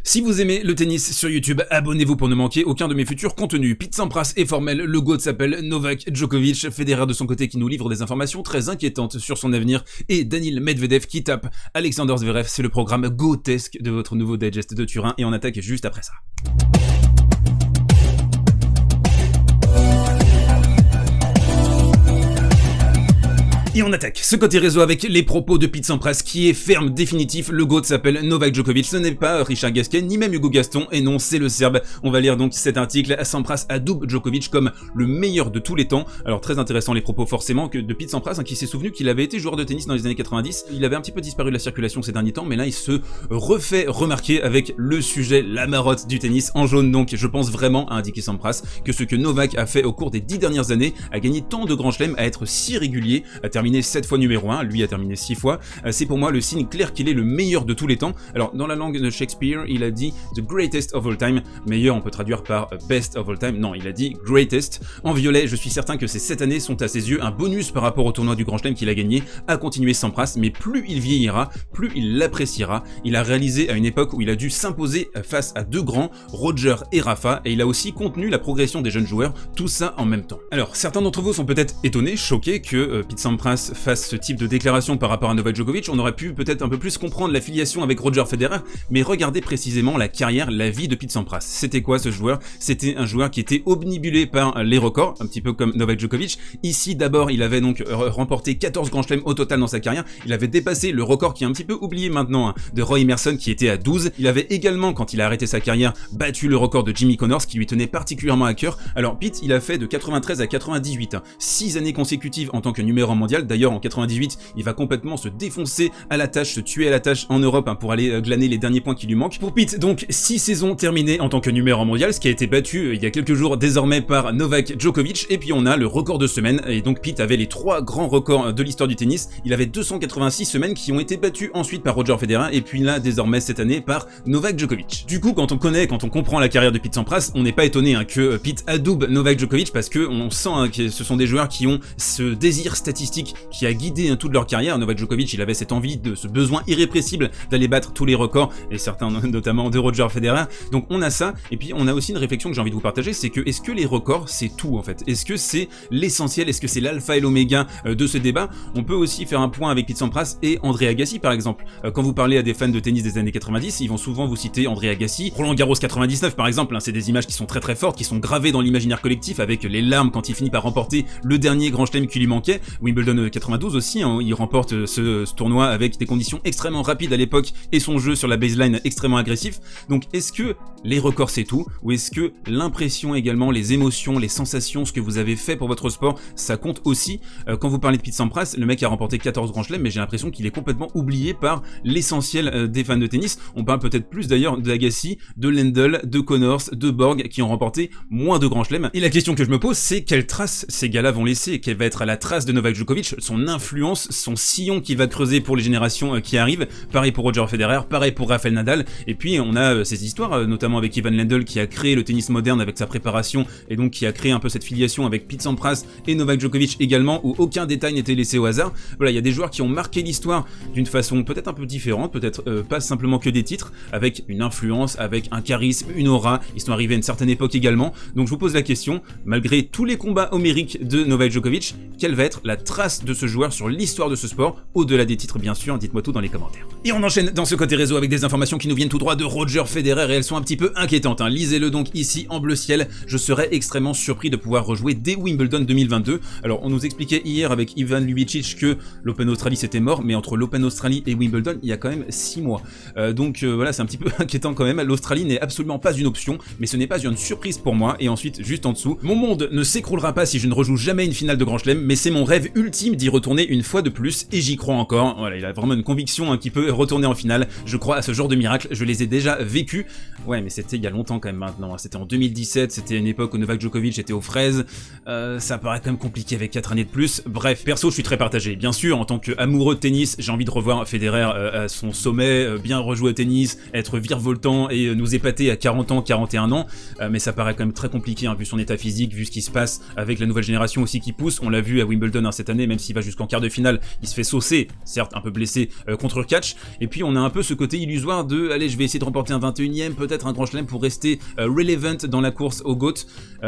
Si vous aimez le tennis sur YouTube, abonnez-vous pour ne manquer aucun de mes futurs contenus. Pete Sampras est formel, le GOAT s'appelle Novak Djokovic, Federer de son côté qui nous livre des informations très inquiétantes sur son avenir, et Daniil Medvedev qui tape Alexander Zverev. C'est le programme GOATesque de votre nouveau digest de Turin, et on attaque juste après ça. Et on attaque ce côté réseau avec les propos de Pete Sampras qui est ferme, définitif, le GOAT s'appelle Novak Djokovic, ce n'est pas Richard Gasquet, ni même Hugo Gaston, et non, c'est le Serbe. On va lire donc cet article, Sampras adoube Djokovic comme le meilleur de tous les temps. Alors très intéressant les propos forcément que de Pete Sampras, qui s'est souvenu qu'il avait été joueur de tennis dans les années 90, il avait un petit peu disparu de la circulation ces derniers temps, mais là il se refait remarquer avec le sujet, la marotte du tennis, en jaune donc. Je pense vraiment, à indiquer Sampras, que ce que Novak a fait au cours des 10 dernières années, a gagné tant de grands chelems, à être si régulier, à terminé 7 fois numéro 1, lui a terminé 6 fois, c'est pour moi le signe clair qu'il est le meilleur de tous les temps. Alors dans la langue de Shakespeare, il a dit the greatest of all time, meilleur on peut traduire par best of all time, non il a dit greatest. En violet, je suis certain que ces 7 années sont à ses yeux un bonus par rapport au tournoi du Grand Chelem qu'il a gagné, à continuer Sampras, mais plus il vieillira, plus il l'appréciera. Il a réalisé à une époque où il a dû s'imposer face à deux grands, Roger et Rafa, et il a aussi contenu la progression des jeunes joueurs, tout ça en même temps. Alors certains d'entre vous sont peut-être étonnés, choqués que Pete Sampras fasse ce type de déclaration par rapport à Novak Djokovic. On aurait pu peut-être un peu plus comprendre la filiation avec Roger Federer, mais regardez précisément la carrière, la vie de Pete Sampras. C'était quoi ce joueur? C'était un joueur qui était omnibulé par les records, un petit peu comme Novak Djokovic. Ici d'abord il avait donc remporté 14 grands chelems au total dans sa carrière, il avait dépassé le record qui est un petit peu oublié maintenant de Roy Emerson qui était à 12, il avait également quand il a arrêté sa carrière battu le record de Jimmy Connors qui lui tenait particulièrement à cœur. Alors Pete il a fait de 93 à 98, 6 années consécutives en tant que numéro 1 mondial. D'ailleurs en 98, il va complètement se défoncer à la tâche, se tuer à la tâche en Europe pour aller glaner les derniers points qui lui manquent. Pour Pete, donc 6 saisons terminées en tant que numéro 1 mondial, ce qui a été battu il y a quelques jours désormais par Novak Djokovic, et puis on a le record de semaine, et donc Pete avait les 3 grands records de l'histoire du tennis. Il avait 286 semaines qui ont été battues ensuite par Roger Federer, et puis là désormais cette année par Novak Djokovic. Du coup quand on comprend la carrière de Pete Sampras, on n'est pas étonné que Pete adoube Novak Djokovic, parce que on sent que ce sont des joueurs qui ont ce désir statistique qui a guidé toute leur carrière. Novak Djokovic, il avait cette envie, ce besoin irrépressible d'aller battre tous les records, et certains notamment de Roger Federer. Donc on a ça, et puis on a aussi une réflexion que j'ai envie de vous partager, c'est que est-ce que les records c'est tout en fait? Est-ce que c'est l'essentiel? Est-ce que c'est l'alpha et l'oméga de ce débat? On peut aussi faire un point avec Pete Sampras et André Agassi par exemple. Quand vous parlez à des fans de tennis des années 90, ils vont souvent vous citer André Agassi, Roland Garros 99 par exemple, c'est des images qui sont très très fortes, qui sont gravées dans l'imaginaire collectif, avec les larmes quand il finit par remporter le dernier grand chelem qui lui manquait. Wimbledon 92 aussi, il remporte ce tournoi avec des conditions extrêmement rapides à l'époque et son jeu sur la baseline extrêmement agressif. Donc est-ce que les records c'est tout, ou est-ce que l'impression également, les émotions, les sensations, ce que vous avez fait pour votre sport, ça compte aussi? Quand vous parlez de Pete Sampras, le mec a remporté 14 grands chelems, mais j'ai l'impression qu'il est complètement oublié par l'essentiel des fans de tennis. On parle peut-être plus d'ailleurs d'Agassi, de Lendl, de Connors, de Borg, qui ont remporté moins de grands chelems. Et la question que je me pose, c'est quelle trace ces gars-là vont laisser, quelle va être la trace de Novak Djokovic, son influence, son sillon qu'il va creuser pour les générations qui arrivent. Pareil pour Roger Federer, pareil pour Rafael Nadal, et puis on a ces histoires, notamment avec Ivan Lendl qui a créé le tennis moderne avec sa préparation, et donc qui a créé un peu cette filiation avec Pete Sampras et Novak Djokovic également, où aucun détail n'était laissé au hasard. Voilà, il y a des joueurs qui ont marqué l'histoire d'une façon peut-être un peu différente, peut-être pas simplement que des titres, avec une influence, avec un charisme, une aura. Ils sont arrivés à une certaine époque également. Donc je vous pose la question, malgré tous les combats homériques de Novak Djokovic, quelle va être la trace de ce joueur sur l'histoire de ce sport, au-delà des titres bien sûr? Dites-moi tout dans les commentaires. Et on enchaîne dans ce côté réseau avec des informations qui nous viennent tout droit de Roger Federer, et elles sont un petit peu inquiétantes. Lisez-le donc ici en bleu ciel. Je serais extrêmement surpris de pouvoir rejouer dès Wimbledon 2022. Alors on nous expliquait hier avec Ivan Lubicic que l'Open Australie c'était mort, mais entre l'Open Australie et Wimbledon il y a quand même 6 mois. Donc voilà, c'est un petit peu inquiétant quand même. L'Australie n'est absolument pas une option, mais ce n'est pas une surprise pour moi. Et ensuite, juste en dessous, mon monde ne s'écroulera pas si je ne rejoue jamais une finale de Grand Chelem, mais c'est mon rêve ultime d'y retourner une fois de plus, et j'y crois encore. Voilà, il a vraiment une conviction qui peut retourner en finale. Je crois à ce genre de miracle, je les ai déjà vécus. Ouais, mais c'était il y a longtemps quand même maintenant. C'était en 2017, c'était une époque où Novak Djokovic était aux fraises. Ça paraît quand même compliqué avec 4 années de plus. Bref, perso, je suis très partagé. Bien sûr, en tant qu'amoureux de tennis, j'ai envie de revoir Federer à son sommet, bien rejouer au tennis, être virevoltant et nous épater à 40 ans, 41 ans. Mais ça paraît quand même très compliqué, vu son état physique, vu ce qui se passe avec la nouvelle génération aussi qui pousse. On l'a vu à Wimbledon cette année, même s'il va jusqu'en quart de finale, il se fait saucer, certes un peu blessé contre Urkacz. Et puis on a un peu ce côté illusoire de allez, je vais essayer de remporter un 21e, peut-être un grand chelem pour rester relevant dans la course au GOAT.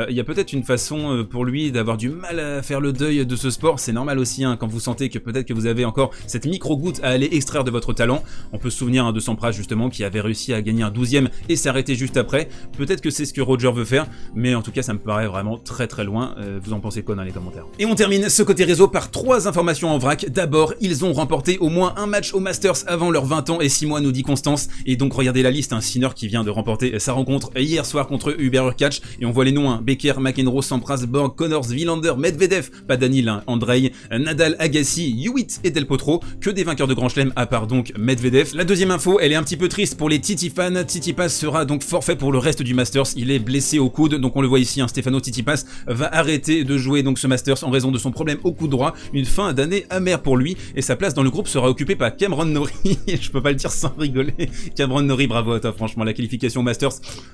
Il y a peut-être une façon pour lui d'avoir du mal à faire le deuil de ce sport. C'est normal aussi hein, quand vous sentez que peut-être que vous avez encore cette micro-goutte à aller extraire de votre talent. On peut se souvenir hein, de Sampras justement qui avait réussi à gagner un 12e et s'arrêter juste après. Peut-être que c'est ce que Roger veut faire, mais en tout cas ça me paraît vraiment très très loin. Vous en pensez quoi dans les commentaires? Et on termine ce côté réseau par 3 informations en vrac. D'abord, ils ont remporté au moins un match au Masters avant leurs 20 ans et 6 mois, nous dit Constance. Et donc regardez la liste, hein, Sinner qui vient de remporter sa rencontre hier soir contre Hubert Urkacz. Et on voit les noms, hein, Becker, McEnroe, Sampras, Borg, Connors, Wilander, Medvedev, pas Daniil, hein, Andrei, Nadal, Agassi, Hewitt et Del Potro, que des vainqueurs de Grand Chelem à part donc Medvedev. La deuxième info, elle est un petit peu triste pour les Tsitsipas. Tsitsipas sera donc forfait pour le reste du Masters, il est blessé au coude, donc on le voit ici, hein, Stefano Tsitsipas va arrêter de jouer donc ce Masters en raison de son problème au coude droit, une fin d'année amère pour lui, et sa place dans le groupe sera occupée par Cameron Norrie, je peux pas le dire sans rigoler, Cameron Norrie, bravo à toi, franchement, la qualification au Masters,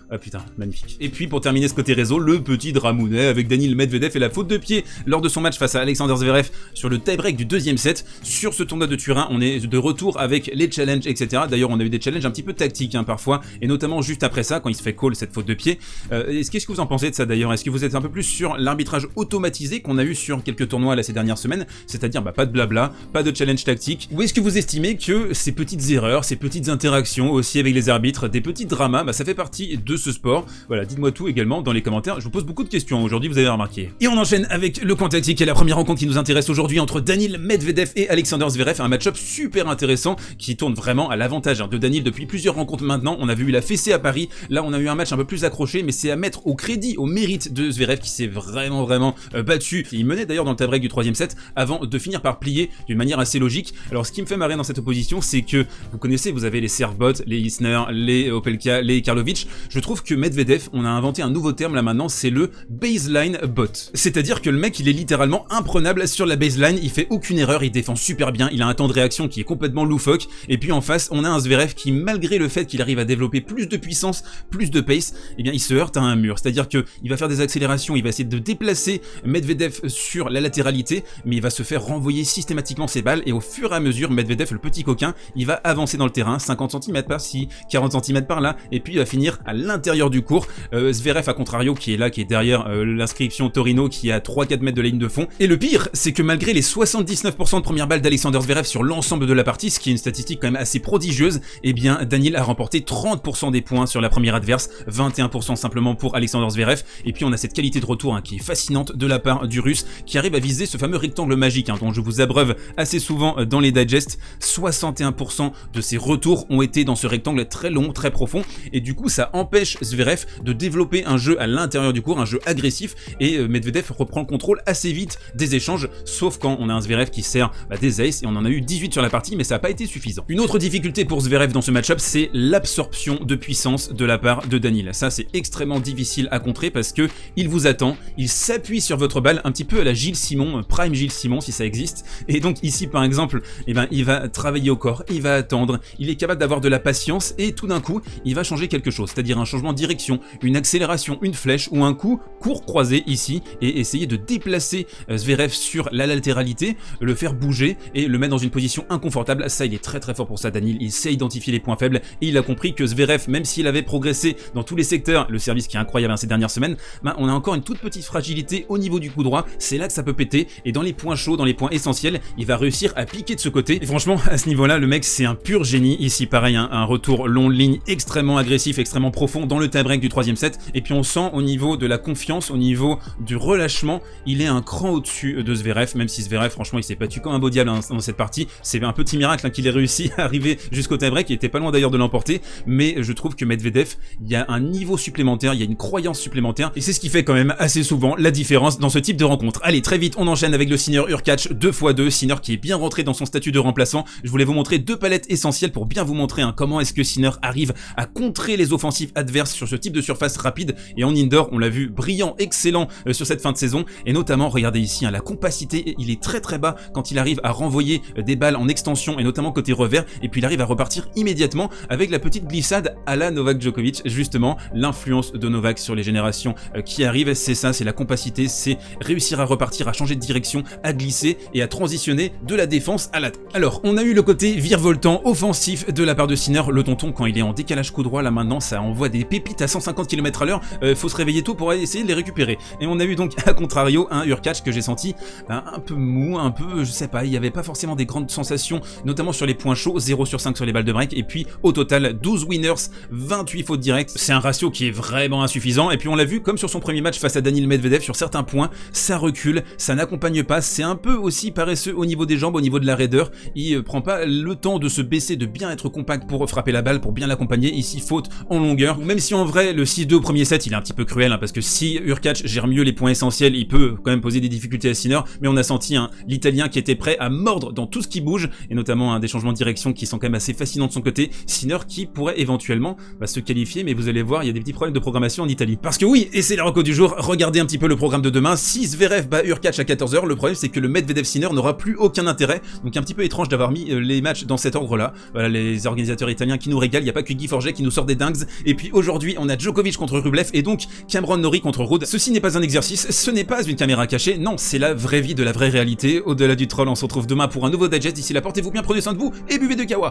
ah putain, magnifique. Et puis pour terminer ce côté réseau, le petit dramounet avec Daniil Medvedev et la faute de pied lors de son match face à Alexander Zverev sur le tie-break du deuxième set. Sur ce tournoi de Turin, on est de retour avec les challenges, etc. D'ailleurs, on a eu des challenges un petit peu tactiques hein, parfois, et notamment juste après ça, quand il se fait call cette faute de pied. Qu'est-ce que vous en pensez de ça d'ailleurs? Est-ce que vous êtes un peu plus sur l'arbitrage automatisé qu'on a eu sur quelques tournois là ces dernières semaines, c'est-à-dire pas de blabla, pas de challenge tactique, ou est-ce que vous estimez que ces petites erreurs, ces petites interactions aussi avec les arbitres, des petits dramas, ça fait partie de ce sport? Voilà, dites-moi tout également dans les commentaires, je vous pose beaucoup de questions aujourd'hui, vous avez remarqué. Et on enchaîne avec le camp tactique et la première rencontre qui nous intéresse aujourd'hui entre Daniil Medvedev et Alexander Zverev, un match-up super intéressant qui tourne vraiment à l'avantage de Daniil depuis plusieurs rencontres maintenant. On a vu la fessée à Paris, là on a eu un match un peu plus accroché, mais c'est à mettre au crédit, au mérite de Zverev qui s'est vraiment battu. Il menait d'ailleurs dans le tie-break du 3e set avant de finir par plier d'une manière assez logique. Alors ce qui me fait marrer dans cette opposition, c'est que vous connaissez, vous avez les serve-bots, les Isner, les Opelka, les Karlovic. Je trouve que Medvedev, on a inventé un nouveau terme là maintenant, c'est le baseline bot. C'est-à-dire que le mec il est littéralement imprenable sur la baseline, il fait aucune erreur, il défend super bien, il a un temps de réaction qui est complètement loufoque, et puis en face on a un Zverev qui, malgré le fait qu'il arrive à développer plus de puissance, plus de pace, eh bien il se heurte à un mur. C'est-à-dire que il va faire des accélérations, il va essayer de déplacer Medvedev sur la latéralité, mais il va se faire renvoyer systématiquement ses balles, et au fur et à mesure Medvedev, le petit coquin, il va avancer dans le terrain, 50 cm par-ci, 40 cm par-là, et puis il va finir à l'intérieur du court. Zverev à contrario qui est là, qui est derrière l'inscription Torino, qui est à 3-4 mètres de la ligne de fond. Et le pire, c'est que malgré les 79% de première balle d'Alexander Zverev sur l'ensemble de la partie, ce qui est une statistique quand même assez prodigieuse, eh bien Daniil a remporté 30% des points sur la première adverse, 21% simplement pour Alexander Zverev, et puis on a cette qualité de retour qui est fascinante de la part du Russe, qui arrive à viser ce fameux rectangle magique dont je vous abreuve assez souvent dans les digests. 61% de ses retours ont été dans ce rectangle très long, très profond, et du coup ça empêche Zverev de développer un jeu à l'intérieur du court, un jeu agressif, et Medvedev reprend le contrôle assez vite des échanges, sauf quand on a un Zverev qui sert des aces, et on en a eu 18 sur la partie, mais ça n'a pas été suffisant. Une autre difficulté pour Zverev dans ce match-up, c'est l'absorption de puissance de la part de Daniil. Ça c'est extrêmement difficile à contrer parce que il vous attend, il s'appuie sur votre balle un petit peu à la Gilles Simon, Prime Gilles Simon si ça existe, et donc ici par exemple, il va travailler au corps, il va attendre, il est capable d'avoir de la patience, et tout d'un coup, il va changer quelque chose, c'est-à-dire un changement de direction, une accélération, une flèche, ou un coup court croisé ici, et essayer de déplacer Zverev sur la latéralité, le faire bouger, et le mettre dans une position inconfortable. Ça il est très très fort pour ça Daniil, il sait identifier les points faibles, et il a compris que Zverev, même s'il avait progressé dans tous les secteurs, le service qui est incroyable ces dernières semaines, on a encore une toute petite fragilité au niveau du coup droit, c'est là que ça peut péter, et dans les points chauds, dans les points essentiels, il va réussir à piquer de ce côté, et franchement à ce niveau là le mec c'est un pur génie. Ici pareil, un retour long de ligne extrêmement agressif, extrêmement profond dans le tie-break du 3e set, et puis on sent au niveau de la confiance, au niveau du relâchement, il est un cran au-dessus de Zverev, même si Zverev franchement il s'est battu comme un beau diable dans cette partie, c'est un petit miracle qu'il ait réussi à arriver jusqu'au tie-break, il était pas loin d'ailleurs de l'emporter, mais je trouve que Medvedev, il y a un niveau supplémentaire, il y a une croyance supplémentaire, et c'est ce qui fait quand même assez souvent la différence dans ce type de rencontre. Allez, très vite on enchaîne avec le Sinner Urkacz 2x2, Sinner qui est bien rentré dans son statut de remplaçant. Je voulais vous montrer deux palettes essentielles pour bien vous montrer comment est-ce que Sinner arrive à contrer les offensives adverses sur ce type de surface rapide, et en indoor on l'a vu brillant, excellent sur cette fin de saison, et notamment regardez ici la compacité, il est très très bas quand il arrive à renvoyer des balles en extension, et notamment côté revers, et puis il arrive à repartir immédiatement avec la petite glissade à la Novak Djokovic. Justement l'influence de Novak sur les générations qui arrivent, c'est ça, c'est la compacité, c'est réussir à repartir, à changer de direction, à glisser et à transitionner de la défense à l'attaque. Alors, on a eu le côté virevoltant offensif de la part de Sinner, le tonton quand il est en décalage coup droit là maintenant, ça envoie des pépites à 150 km à l'heure, faut se réveiller tôt pour essayer de les récupérer. Et on a eu donc à contrario un Hurkacz que j'ai senti un peu mou, un peu, je sais pas, il y avait pas forcément des grandes sensations, notamment sur les points chauds, 0 sur 5 sur les balles de break, et puis au total 12 winners, 28 fautes directes, c'est un ratio qui est vraiment insuffisant, et puis on l'a vu comme sur son premier match face à Daniil Medvedev, sur certains points, ça recule, ça n'accompagne pas, c'est un peu aussi paresseux au niveau des jambes, au niveau de la raideur, il prend pas le temps de se baisser, de bien être compact pour frapper la balle, pour bien l'accompagner, ici faute en longueur, même si en vrai le 6-2 au premier set il est un petit peu cruel, hein, parce que si Hurkacz gère mieux les points essentiels, il peut quand même poser des difficultés à Sinner, mais on a senti l'Italien qui était prêt à mordre dans tout ce qui bouge, et notamment des changements de direction qui sont quand même assez fascinants de son côté, Sinner qui pourrait éventuellement se qualifier, mais vous allez voir, il y a des petits problèmes de programmation en Italie. Parce que oui, et c'est la reco du jour, regardez un petit peu le programme de demain, si Zverev bat Hurkacz à 14h, le problème c'est que le Medvedev-Sinner n'aura plus aucun intérêt, donc un petit peu étrange d'avoir mis les matchs dans cet ordre-là. Voilà, les organisateurs italiens qui nous régalent, il n'y a pas que Guy Forget qui nous sort des dingues, et puis aujourd'hui on a Djokovic contre Rublev, et donc Cameron Norrie contre Ruud. Ceci n'est pas un exercice, ce n'est pas une caméra cachée, non, c'est la vraie vie de la vraie réalité. Au-delà du troll, on se retrouve demain pour un nouveau digest, d'ici là portez-vous bien, prenez soin de vous, et buvez de kawa.